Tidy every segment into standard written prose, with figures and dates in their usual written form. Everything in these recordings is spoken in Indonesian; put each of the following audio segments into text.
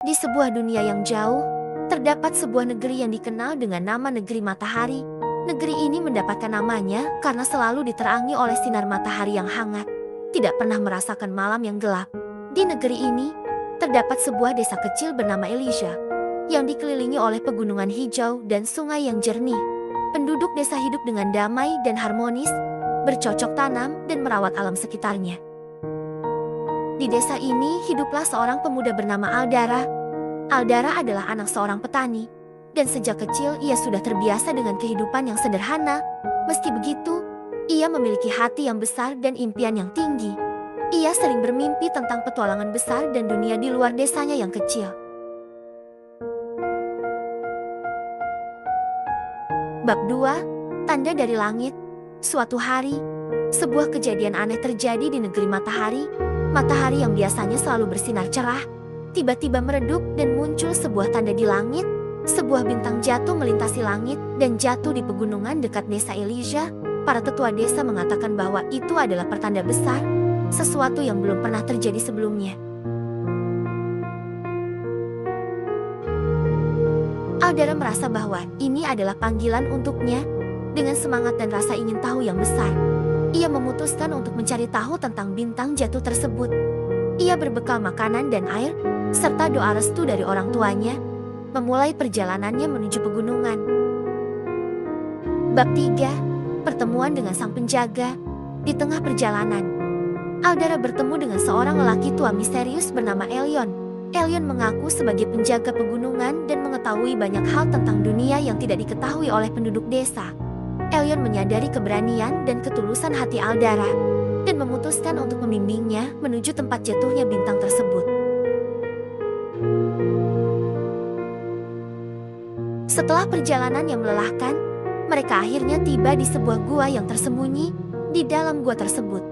Di sebuah dunia yang jauh, terdapat sebuah negeri yang dikenal dengan nama Negeri Matahari. Negeri ini mendapatkan namanya karena selalu diterangi oleh sinar matahari yang hangat, tidak pernah merasakan malam yang gelap. Di negeri ini, terdapat sebuah desa kecil bernama Elysia, yang dikelilingi oleh pegunungan hijau dan sungai yang jernih. Penduduk desa hidup dengan damai dan harmonis, bercocok tanam dan merawat alam sekitarnya. Di desa ini hiduplah seorang pemuda bernama Aldara. Aldara adalah anak seorang petani, dan sejak kecil ia sudah terbiasa dengan kehidupan yang sederhana. Meski begitu, ia memiliki hati yang besar dan impian yang tinggi. Ia sering bermimpi tentang petualangan besar dan dunia di luar desanya yang kecil. Bab 2, Tanda dari Langit. Suatu hari, sebuah kejadian aneh terjadi di negeri Matahari. Matahari yang biasanya selalu bersinar cerah, tiba-tiba meredup dan muncul sebuah tanda di langit. Sebuah bintang jatuh melintasi langit dan jatuh di pegunungan dekat desa Elysia. Para tetua desa mengatakan bahwa itu adalah pertanda besar, sesuatu yang belum pernah terjadi sebelumnya. Aldara merasa bahwa ini adalah panggilan untuknya. Dengan semangat dan rasa ingin tahu yang besar, ia memutuskan untuk mencari tahu tentang bintang jatuh tersebut. Ia berbekal makanan dan air, serta doa restu dari orang tuanya, memulai perjalanannya menuju pegunungan. Bab 3, Pertemuan dengan sang penjaga. Di tengah perjalanan, Aldara bertemu dengan seorang lelaki tua misterius bernama Elyon. Elyon mengaku sebagai penjaga pegunungan dan mengetahui banyak hal tentang dunia yang tidak diketahui oleh penduduk desa. Elyon menyadari keberanian dan ketulusan hati Aldara dan memutuskan untuk membimbingnya menuju tempat jatuhnya bintang tersebut. Setelah perjalanan yang melelahkan, mereka akhirnya tiba di sebuah gua yang tersembunyi. Di dalam gua tersebut,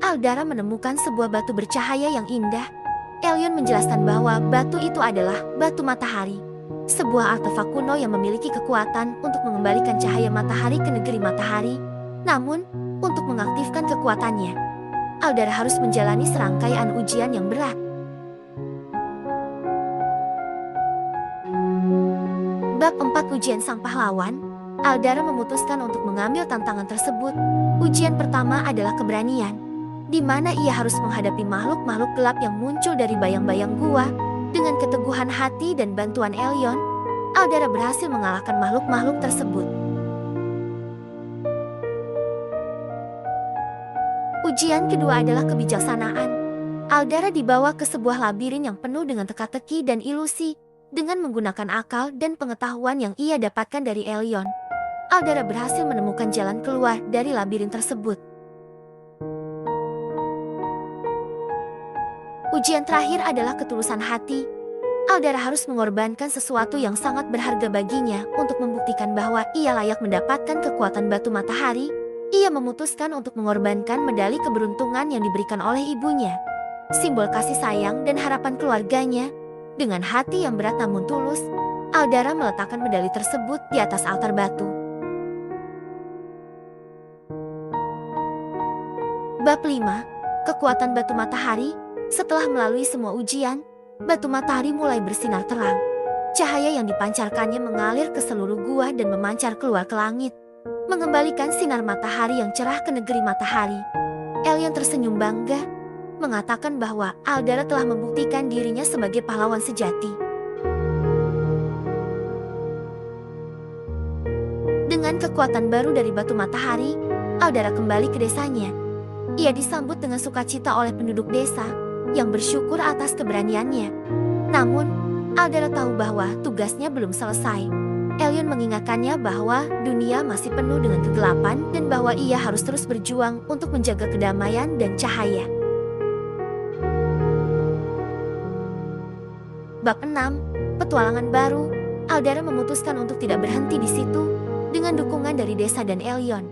Aldara menemukan sebuah batu bercahaya yang indah. Elyon menjelaskan bahwa batu itu adalah batu matahari, sebuah artefak kuno yang memiliki kekuatan untuk mengembalikan cahaya matahari ke negeri matahari. Namun, untuk mengaktifkan kekuatannya, Aldara harus menjalani serangkaian ujian yang berat. Bab 4, Ujian Sang Pahlawan. Aldara memutuskan untuk mengambil tantangan tersebut. Ujian pertama adalah keberanian, di mana ia harus menghadapi makhluk-makhluk gelap yang muncul dari bayang-bayang gua. Dengan keteguhan hati dan bantuan Elyon, Aldara berhasil mengalahkan makhluk-makhluk tersebut. Ujian kedua adalah kebijaksanaan. Aldara dibawa ke sebuah labirin yang penuh dengan teka-teki dan ilusi. Dengan menggunakan akal dan pengetahuan yang ia dapatkan dari Elyon, Aldara berhasil menemukan jalan keluar dari labirin tersebut. Ujian terakhir adalah ketulusan hati. Aldara harus mengorbankan sesuatu yang sangat berharga baginya untuk membuktikan bahwa ia layak mendapatkan kekuatan batu matahari. Ia memutuskan untuk mengorbankan medali keberuntungan yang diberikan oleh ibunya, simbol kasih sayang dan harapan keluarganya. Dengan hati yang berat namun tulus, Aldara meletakkan medali tersebut di atas altar batu. Bab 5, Kekuatan Batu Matahari. Setelah melalui semua ujian, batu matahari mulai bersinar terang. Cahaya yang dipancarkannya mengalir ke seluruh gua dan memancar keluar ke langit, mengembalikan sinar matahari yang cerah ke negeri matahari. Elyon tersenyum bangga, mengatakan bahwa Aldara telah membuktikan dirinya sebagai pahlawan sejati. Dengan kekuatan baru dari batu matahari, Aldara kembali ke desanya. Ia disambut dengan sukacita oleh penduduk desa yang bersyukur atas keberaniannya. Namun, Aldara tahu bahwa tugasnya belum selesai. Elyon mengingatkannya bahwa dunia masih penuh dengan kegelapan dan bahwa ia harus terus berjuang untuk menjaga kedamaian dan cahaya. Bab 6, Petualangan Baru. Aldara memutuskan untuk tidak berhenti di situ. Dengan dukungan dari desa dan Elyon,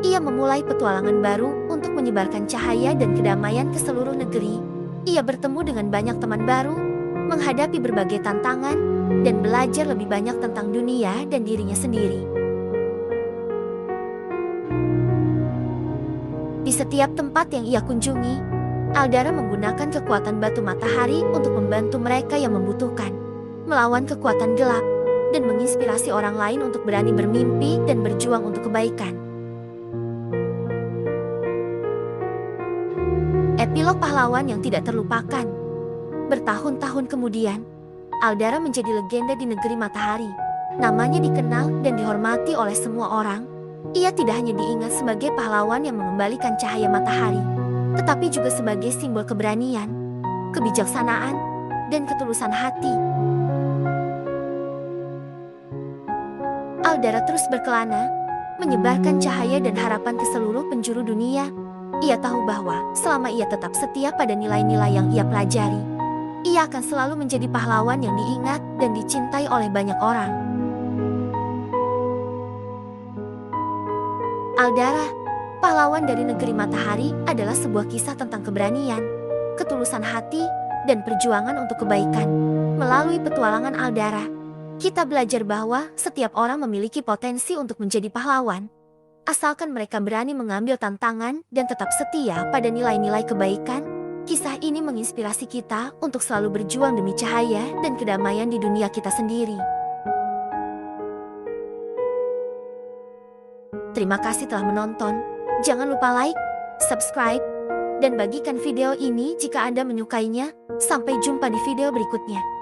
ia memulai petualangan baru untuk menyebarkan cahaya dan kedamaian ke seluruh negeri. Ia bertemu dengan banyak teman baru, menghadapi berbagai tantangan, dan belajar lebih banyak tentang dunia dan dirinya sendiri. Di setiap tempat yang ia kunjungi, Aldara menggunakan kekuatan batu matahari untuk membantu mereka yang membutuhkan, melawan kekuatan gelap, dan menginspirasi orang lain untuk berani bermimpi dan berjuang untuk kebaikan. Epilog pahlawan yang tidak terlupakan. Bertahun-tahun kemudian, Aldara menjadi legenda di negeri matahari. Namanya dikenal dan dihormati oleh semua orang. Ia tidak hanya diingat sebagai pahlawan yang mengembalikan cahaya matahari, tetapi juga sebagai simbol keberanian, kebijaksanaan, dan ketulusan hati. Aldara terus berkelana, menyebarkan cahaya dan harapan ke seluruh penjuru dunia. Ia tahu bahwa selama ia tetap setia pada nilai-nilai yang ia pelajari, ia akan selalu menjadi pahlawan yang diingat dan dicintai oleh banyak orang. Aldara, pahlawan dari negeri matahari, adalah sebuah kisah tentang keberanian, ketulusan hati, dan perjuangan untuk kebaikan. Melalui petualangan Aldara, kita belajar bahwa setiap orang memiliki potensi untuk menjadi pahlawan, asalkan mereka berani mengambil tantangan dan tetap setia pada nilai-nilai kebaikan. Kisah ini menginspirasi kita untuk selalu berjuang demi cahaya dan kedamaian di dunia kita sendiri. Terima kasih telah menonton. Jangan lupa like, subscribe, dan bagikan video ini jika Anda menyukainya. Sampai jumpa di video berikutnya.